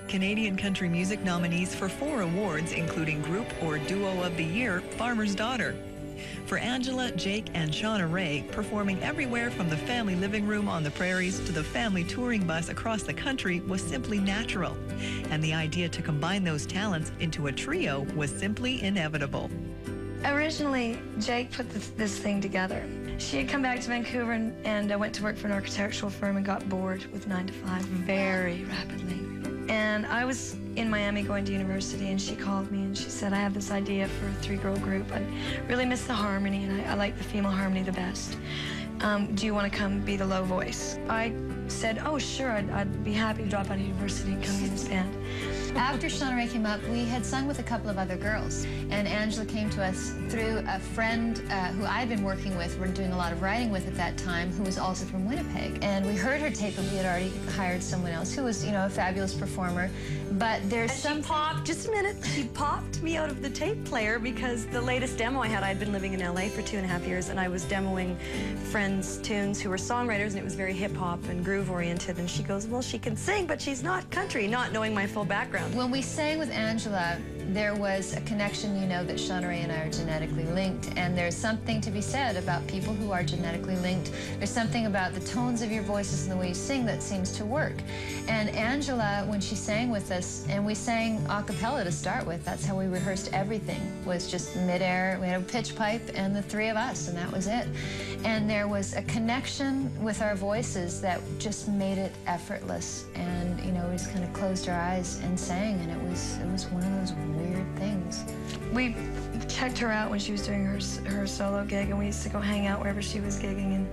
Canadian country music nominees for 4 awards, including Group or Duo of the Year, Farmer's Daughter. For Angela, Jake, and Shauna Ray, performing everywhere from the family living room on the prairies to the family touring bus across the country was simply natural. And the idea to combine those talents into a trio was simply inevitable. Originally, Jake put this thing together. She had come back to Vancouver and went to work for an architectural firm and got bored with 9 to 5 very rapidly. And I was in Miami going to university, and she called me and she said, I have this idea for a 3-girl group. I really miss the harmony, and I like the female harmony the best. Do you want to come be the low voice? I said, oh, sure, I'd be happy to drop out of university and come be in this band. After Shauna Ray came up, we had sung with a couple of other girls, and Angela came to us through a friend who I'd been working with, we're doing a lot of writing with at that time, who was also from Winnipeg. And we heard her tape, and we had already hired someone else who was, you know, a fabulous performer. But there's some... Just a minute, she popped me out of the tape player because the latest demo I had, I'd been living in LA for 2.5 years, and I was demoing friends' tunes who were songwriters, and it was very hip-hop and groove-oriented. And she goes, well, she can sing, but she's not country, not knowing my full background. When we sang with Angela, there was a connection, you know, that Shauna Ray and I are genetically linked, and there's something to be said about people who are genetically linked. There's something about the tones of your voices and the way you sing that seems to work. And Angela, when she sang with us, and we sang a cappella to start with, that's how we rehearsed everything, was just midair. We had a pitch pipe and the 3 of us, and that was it. And there was a connection with our voices that just made it effortless. And, you know, we just kind of closed our eyes and sang, and it was one of those weird things. We checked her out when she was doing her solo gig, and we used to go hang out wherever she was gigging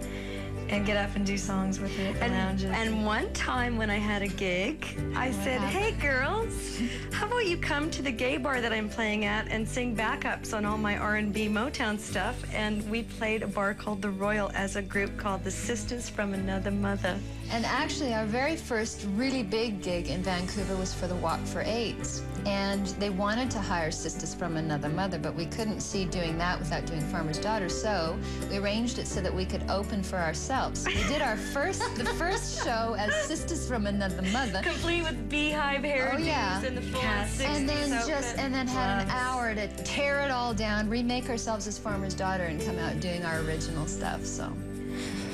and get up and do songs with her at the lounges. And one time when I had a gig, I said, hey girls, how about you come to the gay bar that I'm playing at and sing backups on all my R&B Motown stuff? And we played a bar called The Royal as a group called the Sisters from Another Mother. And actually, our very first really big gig in Vancouver was for the Walk for AIDS. And they wanted to hire Sisters from Another Mother, but we couldn't see doing that without doing Farmer's Daughter, so we arranged it so that we could open for ourselves. We did our the first show as Sisters from Another Mother. Complete with beehive hairdos and the full 60s and then had an hour to tear it all down, remake ourselves as Farmer's Daughter, and come out doing our original stuff, so.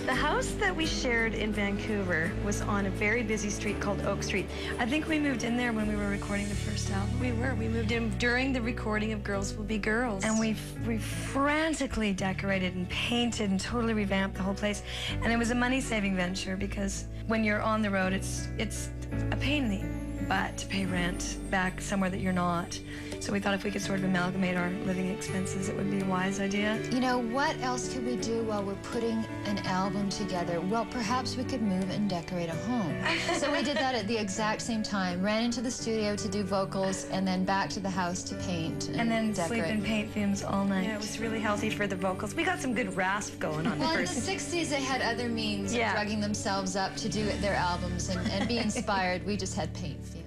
The house that we shared in Vancouver was on a very busy street called Oak Street. I think we moved in there when we were recording the first album. We moved in during the recording of Girls Will Be Girls. And we frantically decorated and painted and totally revamped the whole place. And it was a money-saving venture because when you're on the road, it's a pain in the butt to pay rent back somewhere that you're not. So we thought if we could sort of amalgamate our living expenses, it would be a wise idea. You know, what else could we do while we're putting an album together? Well, perhaps we could move and decorate a home. So we did that at the exact same time. Ran into the studio to do vocals, and then back to the house to paint and then decorate. Sleep in paint fumes all night. Yeah, it was really healthy for the vocals. We got some good rasp going on. Well, in the 60s, they had other means of drugging themselves up to do their albums and be inspired. We just had paint fumes.